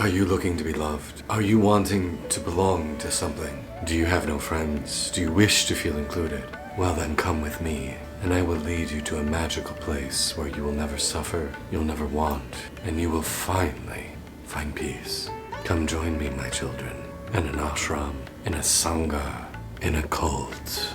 Are you looking to be loved? Are you wanting to belong to something? Do you have no friends? Do you wish to feel included? Well then come with me, and I will lead you to a magical place where you will never suffer, you'll never want, and you will finally find peace. Come join me, my children, in an ashram, in a sangha, in a cult.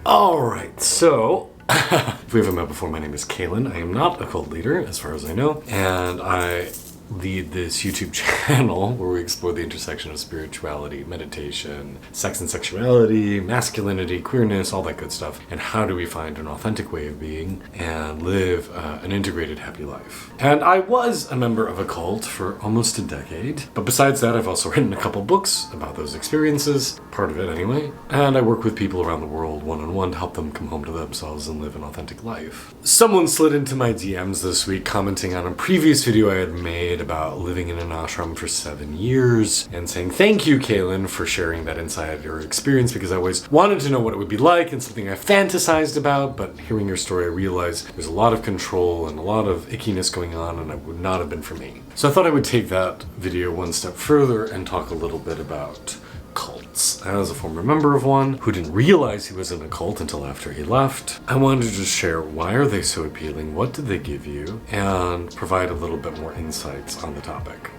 Alright, so if we haven't met before, my name is Kaylin. I am not a cult leader, as far as I know, and I lead this YouTube channel where we explore the intersection of spirituality, meditation, sex and sexuality, masculinity, queerness, all that good stuff, and how do we find an authentic way of being and live an integrated, happy life. And I was a member of a cult for almost a decade, but besides that, I've also written a couple books about those experiences, part of it anyway, and I work with people around the world one-on-one to help them come home to themselves and live an authentic life. Someone slid into my DMs this week commenting on a previous video I had made about living in an ashram for 7 years and saying, thank you, Kaylin, for sharing that insider experience, because I always wanted to know what it would be like and something I fantasized about, but hearing your story, I realized there's a lot of control and a lot of ickiness going on, and it would not have been for me. So I thought I would take that video one step further and talk a little bit about cults. As a former member of one who didn't realize he was in a cult until after he left, I wanted to just share why are they so appealing, what did they give you, and provide a little bit more insights on the topic.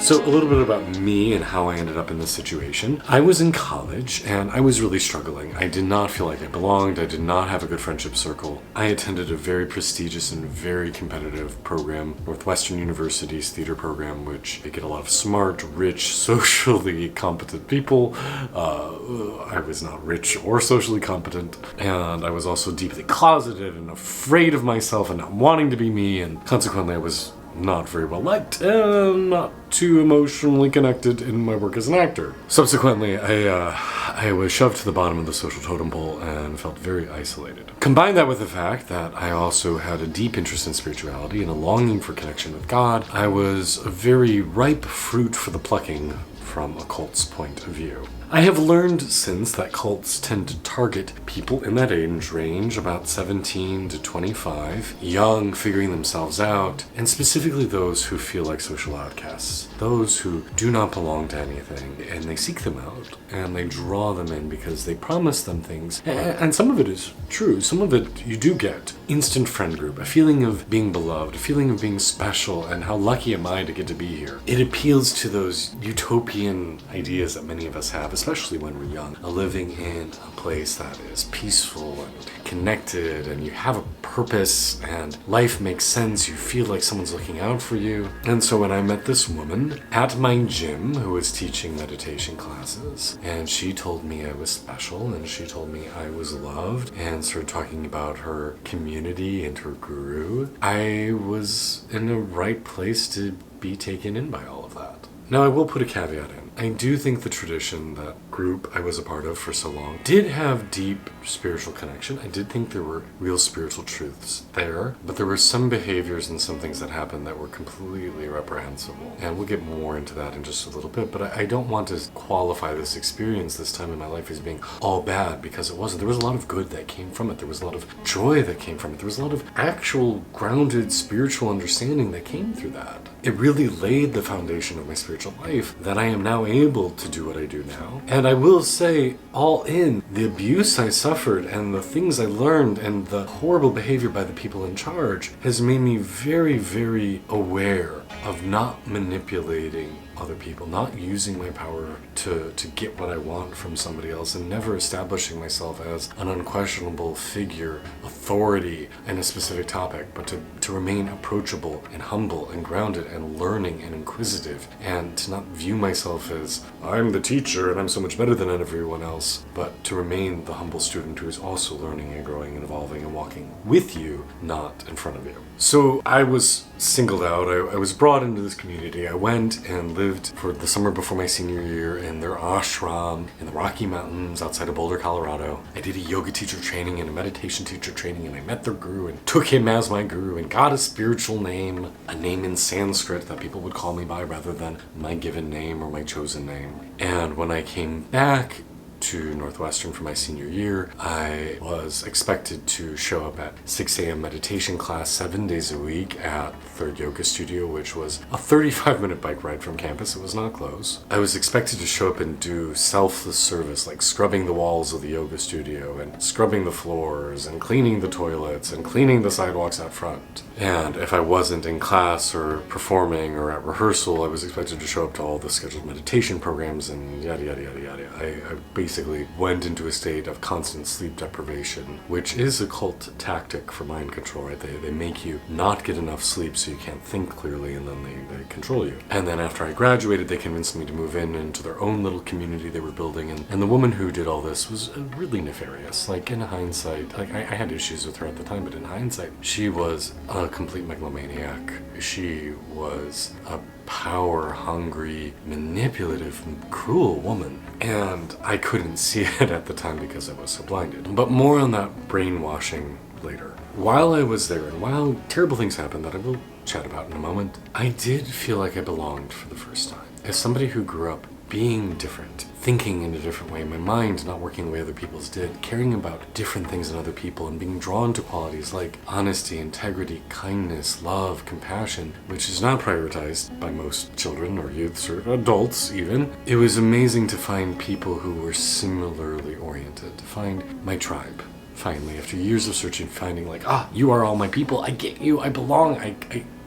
So a little bit about me and how I ended up in this situation. I was in college and I was really struggling. I did not feel like I belonged. I did not have a good friendship circle. I attended a very prestigious and very competitive program, Northwestern University's theater program, which they get a lot of smart, rich, socially competent people. I was not rich or socially competent, and I was also deeply closeted and afraid of myself and not wanting to be me, and consequently I was not very well liked and not too emotionally connected in my work as an actor. Subsequently, I was shoved to the bottom of the social totem pole and felt very isolated. Combine that with the fact that I also had a deep interest in spirituality and a longing for connection with God. I was a very ripe fruit for the plucking from a cult's point of view. I have learned since that cults tend to target people in that age range, about 17 to 25, young, figuring themselves out, and specifically those who feel like social outcasts, those who do not belong to anything, and they seek them out, and they draw them in because they promise them things, and some of it is true, some of it you do get. Instant friend group, a feeling of being beloved, a feeling of being special, and how lucky am I to get to be here. It appeals to those utopian ideas that many of us have, especially when we're young, living in a place that is peaceful and connected, and you have a purpose and life makes sense. You feel like someone's looking out for you. And so when I met this woman at my gym who was teaching meditation classes, and she told me I was special, and she told me I was loved, and started talking about her community and her guru, I was in the right place to be taken in by all of that. Now I will put a caveat in. I do think the tradition, that group I was a part of for so long, did have deep spiritual connection. I did think there were real spiritual truths there, but there were some behaviors and some things that happened that were completely reprehensible. And we'll get more into that in just a little bit, but I don't want to qualify this experience this time in my life as being all bad, because it wasn't. There was a lot of good that came from it. There was a lot of joy that came from it. There was a lot of actual grounded spiritual understanding that came through that. It really laid the foundation of my spiritual life that I am now able to do what I do now. And I will say, all in, the abuse I suffered and the things I learned and the horrible behavior by the people in charge has made me very, very aware of not manipulating other people, not using my power to get what I want from somebody else, and never establishing myself as an unquestionable figure, authority in a specific topic, but to remain approachable and humble and grounded and learning and inquisitive, and to not view myself as I'm the teacher and I'm so much better than everyone else, but to remain the humble student who is also learning and growing and evolving and walking with you, not in front of you. So I was singled out. I was brought into this community. I went and lived for the summer before my senior year in their ashram in the Rocky Mountains outside of Boulder, Colorado. I did a yoga teacher training and a meditation teacher training, and I met their guru and took him as my guru and got a spiritual name, a name in Sanskrit that people would call me by rather than my given name or my chosen name. And when I came back to Northwestern for my senior year, I was expected to show up at 6 a.m. meditation class 7 days a week at Third Yoga Studio, which was a 35-minute bike ride from campus. It was not close. I was expected to show up and do selfless service, like scrubbing the walls of the yoga studio and scrubbing the floors and cleaning the toilets and cleaning the sidewalks out front. And if I wasn't in class or performing or at rehearsal, I was expected to show up to all the scheduled meditation programs and yada, yada, yada, yada. I basically went into a state of constant sleep deprivation, which is a cult tactic for mind control, right? They make you not get enough sleep so you can't think clearly, and then they control you. And then after I graduated, they convinced me to move into their own little community they were building. And the woman who did all this was really nefarious. Like, in hindsight, like I had issues with her at the time, but in hindsight, she was a complete megalomaniac. She was a power-hungry, manipulative, cruel woman. And I couldn't see it at the time because I was so blinded. But more on that brainwashing later. While I was there, and while terrible things happened that I will chat about in a moment, I did feel like I belonged for the first time. As somebody who grew up being different, thinking in a different way, my mind not working the way other people's did, caring about different things in other people, and being drawn to qualities like honesty, integrity, kindness, love, compassion, which is not prioritized by most children or youths or adults even. It was amazing to find people who were similarly oriented, to find my tribe. Finally, after years of searching, finding like, you are all my people, I get you, I belong, I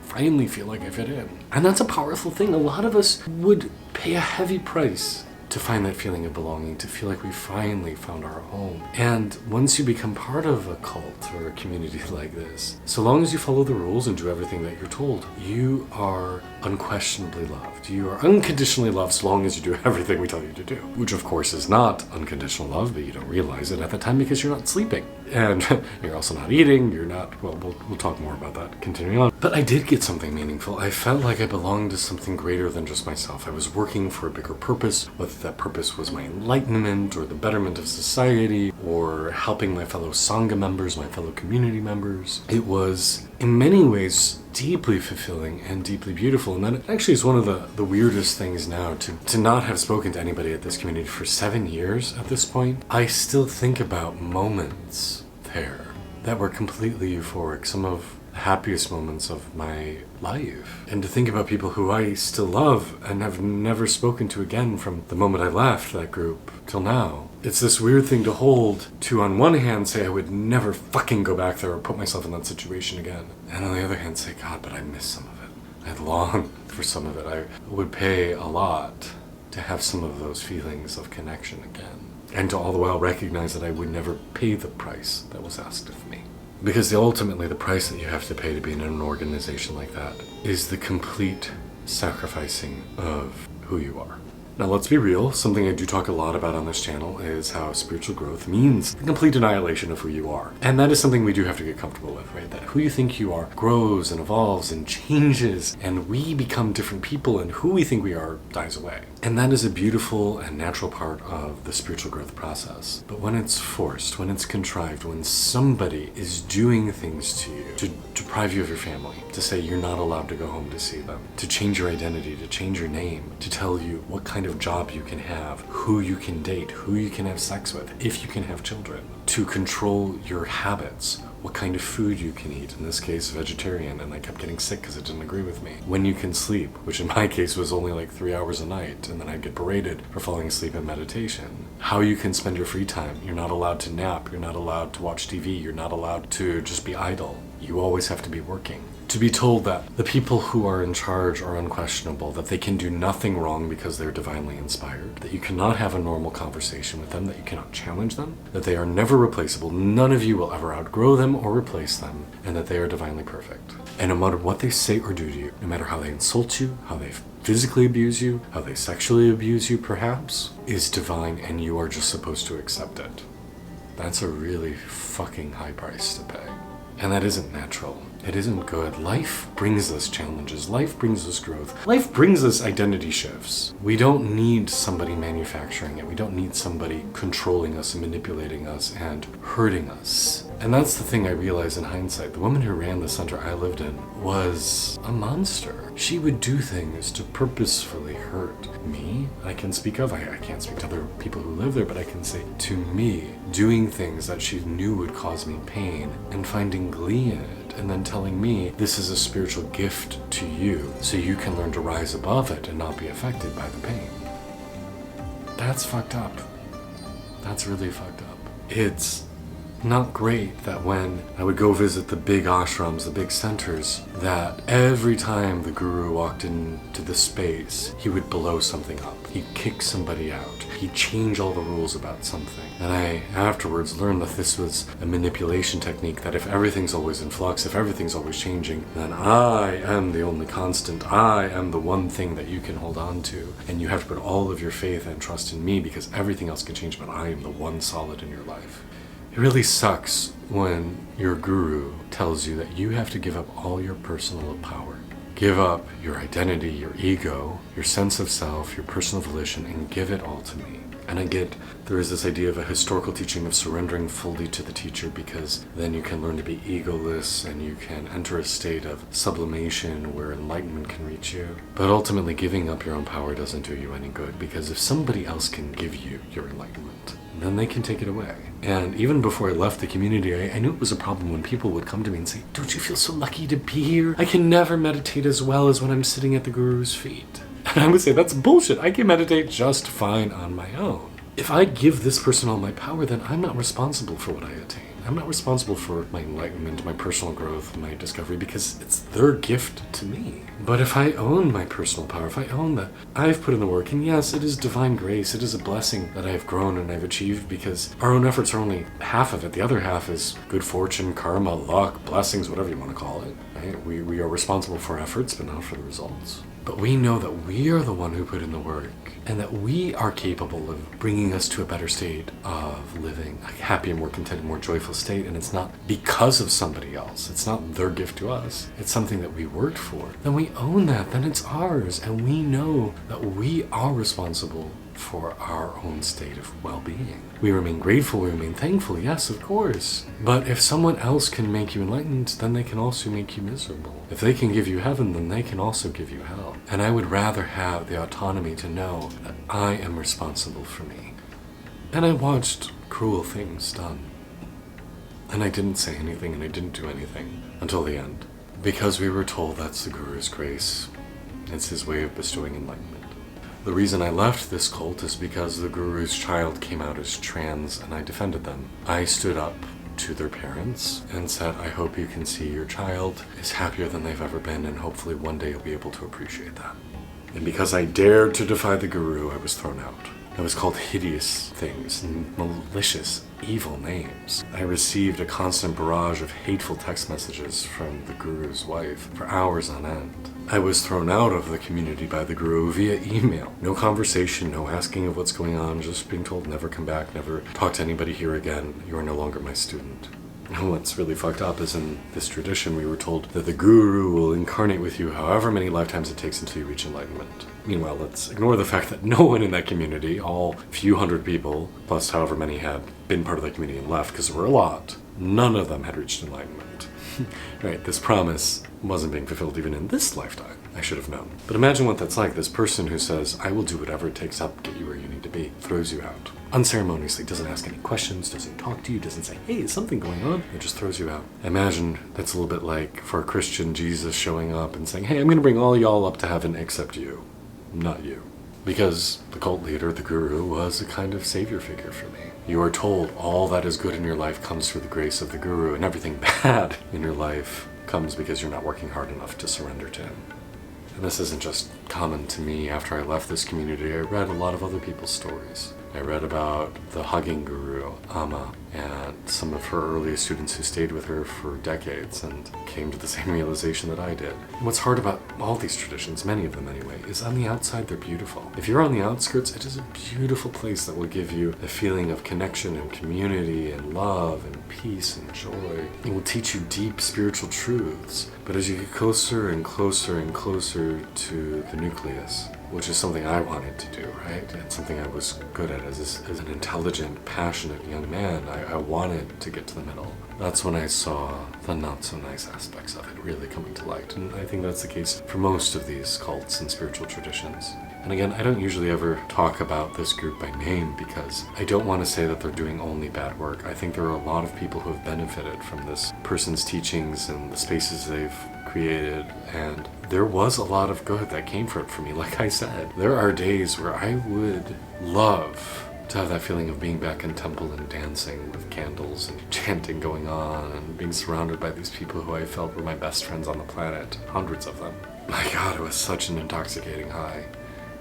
finally feel like I fit in. And that's a powerful thing. A lot of us would pay a heavy price to find that feeling of belonging, to feel like we finally found our home. And once you become part of a cult or a community like this, so long as you follow the rules and do everything that you're told, you are unquestionably loved. You are unconditionally loved so long as you do everything we tell you to do. Which of course is not unconditional love, but you don't realize it at the time because you're not sleeping. And you're also not eating, you're not, well, we'll talk more about that continuing on. But I did get something meaningful. I felt like I belonged to something greater than just myself. I was working for a bigger purpose, whether that purpose was my enlightenment or the betterment of society or helping my fellow Sangha members, my fellow community members. It was, in many ways, deeply fulfilling and deeply beautiful. And that actually is one of the weirdest things now, to not have spoken to anybody at this community for 7 years at this point. I still think about moments there that were completely euphoric, some of the happiest moments of my life. And to think about people who I still love and have never spoken to again from the moment I left that group till now. It's this weird thing to hold, to on one hand say I would never fucking go back there or put myself in that situation again. And on the other hand say, God, but I miss some of it. I long for some of it. I would pay a lot to have some of those feelings of connection again. And to all the while recognize that I would never pay the price that was asked of me. Because ultimately the price that you have to pay to be in an organization like that is the complete sacrificing of who you are. Now let's be real, something I do talk a lot about on this channel is how spiritual growth means the complete annihilation of who you are. And that is something we do have to get comfortable with, right? That who you think you are grows and evolves and changes, and we become different people, and who we think we are dies away. And that is a beautiful and natural part of the spiritual growth process. But when it's forced, when it's contrived, when somebody is doing things to you to deprive you of your family, to say you're not allowed to go home to see them, to change your identity, to change your name, to tell you what kind of job you can have, who you can date, who you can have sex with, if you can have children, to control your habits, what kind of food you can eat, in this case vegetarian, and I kept getting sick because it didn't agree with me, when you can sleep, which in my case was only like 3 hours a night, and then I'd get berated for falling asleep in meditation, how you can spend your free time. You're not allowed to nap, you're not allowed to watch TV, you're not allowed to just be idle, you always have to be working. To be told that the people who are in charge are unquestionable, that they can do nothing wrong because they're divinely inspired, that you cannot have a normal conversation with them, that you cannot challenge them, that they are never replaceable, none of you will ever outgrow them or replace them, and that they are divinely perfect. And no matter what they say or do to you, no matter how they insult you, how they physically abuse you, how they sexually abuse you perhaps, is divine, and you are just supposed to accept it. That's a really fucking high price to pay. And that isn't natural. It isn't good. Life brings us challenges. Life brings us growth. Life brings us identity shifts. We don't need somebody manufacturing it. We don't need somebody controlling us and manipulating us and hurting us. And that's the thing I realized in hindsight. The woman who ran the center I lived in was a monster. She would do things to purposefully hurt me. I can speak of, I can't speak to other people who live there, but I can say to me, doing things that she knew would cause me pain and finding glee in it, and then telling me this is a spiritual gift to you so you can learn to rise above it and not be affected by the pain. That's fucked up. That's really fucked up. It's not great that when I would go visit the big ashrams, the big centers, that every time the guru walked into the space, he would blow something up. He'd kick somebody out. He'd change all the rules about something. And I afterwards learned that this was a manipulation technique, that if everything's always in flux, if everything's always changing, then I am the only constant. I am the one thing that you can hold on to. And you have to put all of your faith and trust in me because everything else can change, but I am the one solid in your life. It really sucks when your guru tells you that you have to give up all your personal power. Give up your identity, your ego, your sense of self, your personal volition, and give it all to me. And I get there is this idea of a historical teaching of surrendering fully to the teacher, because then you can learn to be egoless and you can enter a state of sublimation where enlightenment can reach you. But ultimately, giving up your own power doesn't do you any good, because if somebody else can give you your enlightenment, then they can take it away. And even before I left the community, I knew it was a problem when people would come to me and say, "Don't you feel so lucky to be here? I can never meditate as well as when I'm sitting at the guru's feet." And I would say, that's bullshit. I can meditate just fine on my own. If I give this person all my power, then I'm not responsible for what I attain. I'm not responsible for my enlightenment, my personal growth, my discovery, because it's their gift to me. But if I own my personal power, if I own that I've put in the work, and yes, it is divine grace, it is a blessing that I've grown and I've achieved, because our own efforts are only half of it. The other half is good fortune, karma, luck, blessings, whatever you want to call it. Right? We are responsible for efforts, but not for the results. But we know that we are the one who put in the work, and that we are capable of bringing us to a better state of living, a happier, more contented, more joyful state. And it's not because of somebody else. It's not their gift to us. It's something that we worked for. Then we own that. Then it's ours. And we know that we are responsible for our own state of well-being. We remain grateful, we remain thankful, yes, of course. But if someone else can make you enlightened, then they can also make you miserable. If they can give you heaven, then they can also give you hell. And I would rather have the autonomy to know that I am responsible for me. And I watched cruel things done. And I didn't say anything, and I didn't do anything until the end. Because we were told that's the Sakuras Grace. It's his way of bestowing enlightenment. The reason I left this cult is because the guru's child came out as trans, and I defended them. I stood up to their parents and said, I hope you can see your child is happier than they've ever been, and hopefully one day you'll be able to appreciate that. And because I dared to defy the guru, I was thrown out. I was called hideous things and malicious, evil names. I received a constant barrage of hateful text messages from the guru's wife for hours on end. I was thrown out of the community by the guru via email. No conversation, no asking of what's going on, just being told never come back, never talk to anybody here again, you are no longer my student. And what's really fucked up is in this tradition we were told that the guru will incarnate with you however many lifetimes it takes until you reach enlightenment. Meanwhile, let's ignore the fact that no one in that community, all few hundred people, plus however many had been part of that community and left, because there were a lot, none of them had reached enlightenment. Right, this promise wasn't being fulfilled even in this lifetime. I should have known. But imagine what that's like. This person who says, I will do whatever it takes up to get you where you need to be, throws you out. Unceremoniously, doesn't ask any questions, doesn't talk to you, doesn't say, hey, is something going on? It just throws you out. Imagine that's a little bit like for a Christian Jesus showing up and saying, hey, I'm going to bring all y'all up to heaven except you. Not you. Because the cult leader, the guru, was a kind of savior figure for me. You are told all that is good in your life comes through the grace of the guru, and everything bad in your life comes because you're not working hard enough to surrender to him. And this isn't just common to me. After I left this community, I read a lot of other people's stories. I read about the hugging guru, Amma, and some of her earliest students who stayed with her for decades and came to the same realization that I did. And what's hard about all these traditions, many of them anyway, is on the outside they're beautiful. If you're on the outskirts, it is a beautiful place that will give you a feeling of connection and community and love and peace and joy. It will teach you deep spiritual truths. But as you get closer and closer and closer to the nucleus, which is something I wanted to do, right? And something I was good at as an intelligent, passionate young man. I wanted to get to the middle. That's when I saw the not so nice aspects of it really coming to light. And I think that's the case for most of these cults and spiritual traditions. And again, I don't usually ever talk about this group by name because I don't want to say that they're doing only bad work. I think there are a lot of people who have benefited from this person's teachings and the spaces they've created, and there was a lot of good that came from it for me. Like I said, there are days where I would love to have that feeling of being back in temple and dancing with candles and chanting going on and being surrounded by these people who I felt were my best friends on the planet, hundreds of them. My God, it was such an intoxicating high.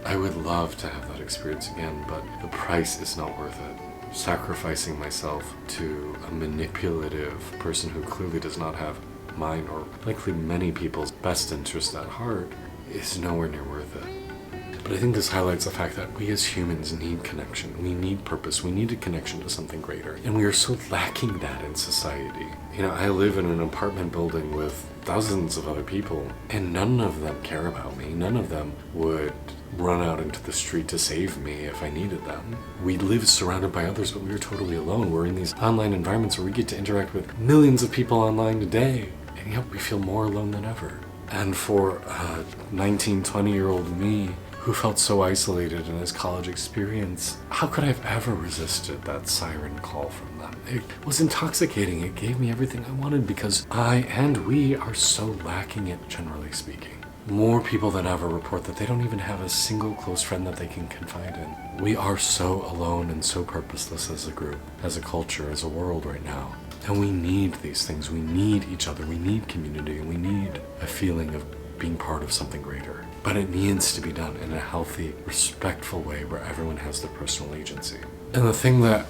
I would love to have that experience again, but the price is not worth it. Sacrificing myself to a manipulative person who clearly does not have mine or likely many people's best interest at heart is nowhere near worth it. But I think this highlights the fact that we as humans need connection. We need purpose. We need a connection to something greater. And we are so lacking that in society. You know, I live in an apartment building with dozens of other people, and none of them care about me. None of them would run out into the street to save me if I needed them. We live surrounded by others, but we are totally alone. We're in these online environments where we get to interact with millions of people online today, and yet we feel more alone than ever. And for a 19, 20-year-old me, who felt so isolated in his college experience, how could I have ever resisted that siren call from them? It was intoxicating. It gave me everything I wanted because I and we are so lacking it, generally speaking. More people than ever report that they don't even have a single close friend that they can confide in. We are so alone and so purposeless as a group, as a culture, as a world right now. And we need these things. We need each other. We need community. And we need a feeling of being part of something greater. But it needs to be done in a healthy, respectful way where everyone has their personal agency. And the thing that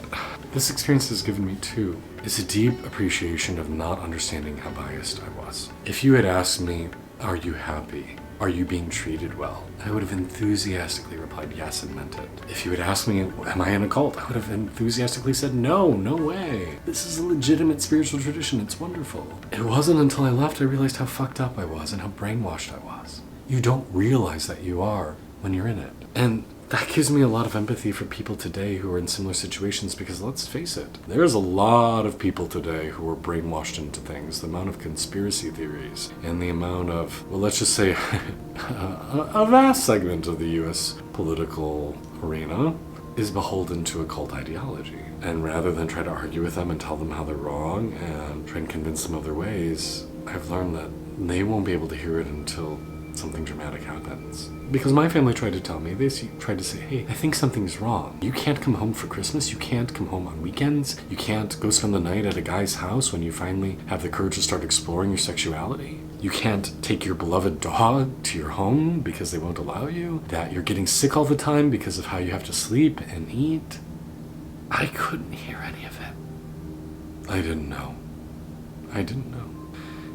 this experience has given me too is a deep appreciation of not understanding how biased I was. If you had asked me, are you happy? Are you being treated well? I would have enthusiastically replied yes and meant it. If you had asked me, am I in a cult? I would have enthusiastically said, no way. This is a legitimate spiritual tradition. It's wonderful. It wasn't until I left I realized how fucked up I was and how brainwashed I was. You don't realize that you are when you're in it. And that gives me a lot of empathy for people today who are in similar situations because let's face it, there's a lot of people today who are brainwashed into things. The amount of conspiracy theories and the amount of, well, let's just say a vast segment of the US political arena is beholden to a cult ideology. And rather than try to argue with them and tell them how they're wrong and try and convince them of their ways, I've learned that they won't be able to hear it until something dramatic happens. Because my family tried to tell me, they tried to say, hey, I think something's wrong. You can't come home for Christmas. You can't come home on weekends. You can't go spend the night at a guy's house when you finally have the courage to start exploring your sexuality. You can't take your beloved dog to your home because they won't allow you. That you're getting sick all the time because of how you have to sleep and eat. I couldn't hear any of it. I didn't know.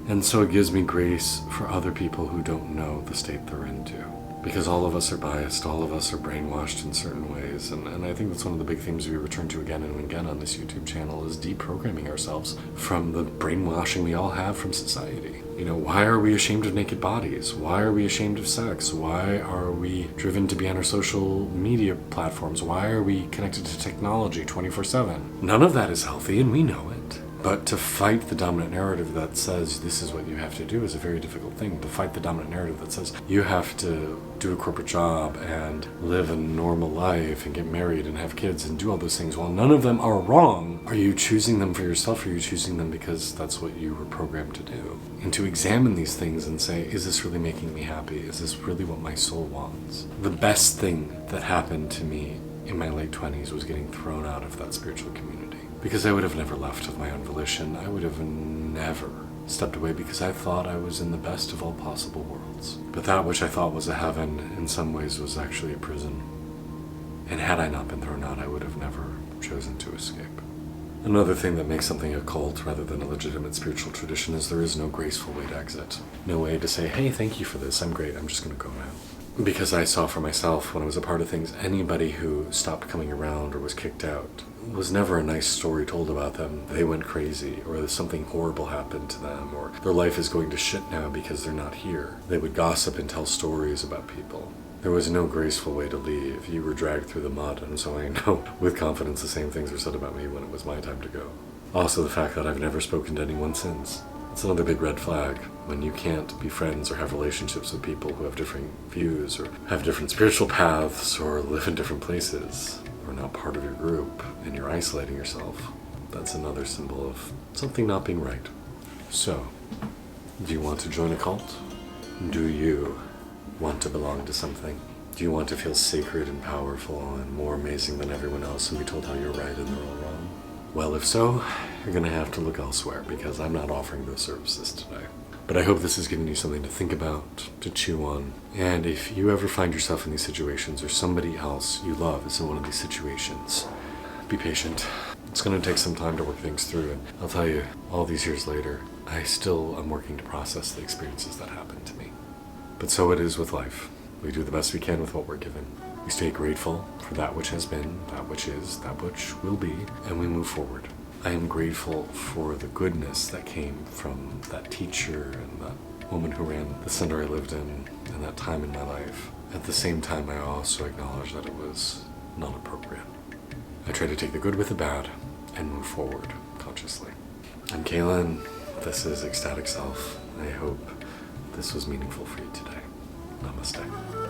And so it gives me grace for other people who don't know the state they're into. Because all of us are biased, all of us are brainwashed in certain ways, and I think that's one of the big themes we return to again and again on this YouTube channel is deprogramming ourselves from the brainwashing we all have from society. You know, why are we ashamed of naked bodies? Why are we ashamed of sex? Why are we driven to be on our social media platforms? Why are we connected to technology 24/7? None of that is healthy, and we know it. But to fight the dominant narrative that says this is what you have to do is a very difficult thing. To fight the dominant narrative that says you have to do a corporate job and live a normal life and get married and have kids and do all those things, while none of them are wrong, are you choosing them for yourself or are you choosing them because that's what you were programmed to do? And to examine these things and say, is this really making me happy? Is this really what my soul wants? The best thing that happened to me in my late 20s was getting thrown out of that spiritual community. Because I would have never left of my own volition. I would have never stepped away because I thought I was in the best of all possible worlds. But that which I thought was a heaven in some ways was actually a prison. And had I not been thrown out, I would have never chosen to escape. Another thing that makes something a cult rather than a legitimate spiritual tradition is there is no graceful way to exit. No way to say, hey, thank you for this, I'm great, I'm just going to go now. Because I saw for myself when I was a part of things, anybody who stopped coming around or was kicked out was never a nice story told about them. They went crazy, or something horrible happened to them, or their life is going to shit now because they're not here. They would gossip and tell stories about people. There was no graceful way to leave. You were dragged through the mud, and so I know with confidence the same things were said about me when it was my time to go. Also, the fact that I've never spoken to anyone since. It's another big red flag when you can't be friends or have relationships with people who have different views or have different spiritual paths or live in different places or not part of your group and you're isolating yourself. That's another symbol of something not being right. So, do you want to join a cult? Do you want to belong to something? Do you want to feel sacred and powerful and more amazing than everyone else and be told how you're right and they're all wrong? Well, if so, you're going to have to look elsewhere because I'm not offering those services today. But I hope this has given you something to think about, to chew on. And if you ever find yourself in these situations or somebody else you love is in one of these situations, be patient. It's going to take some time to work things through. And I'll tell you, all these years later, I still am working to process the experiences that happened to me. But so it is with life. We do the best we can with what we're given. We stay grateful for that which has been, that which is, that which will be, and we move forward. I am grateful for the goodness that came from that teacher and that woman who ran the center I lived in and that time in my life. At the same time, I also acknowledge that it was not appropriate. I try to take the good with the bad and move forward consciously. I'm Kaylin. This is Ecstatic Self. I hope this was meaningful for you today. Namaste.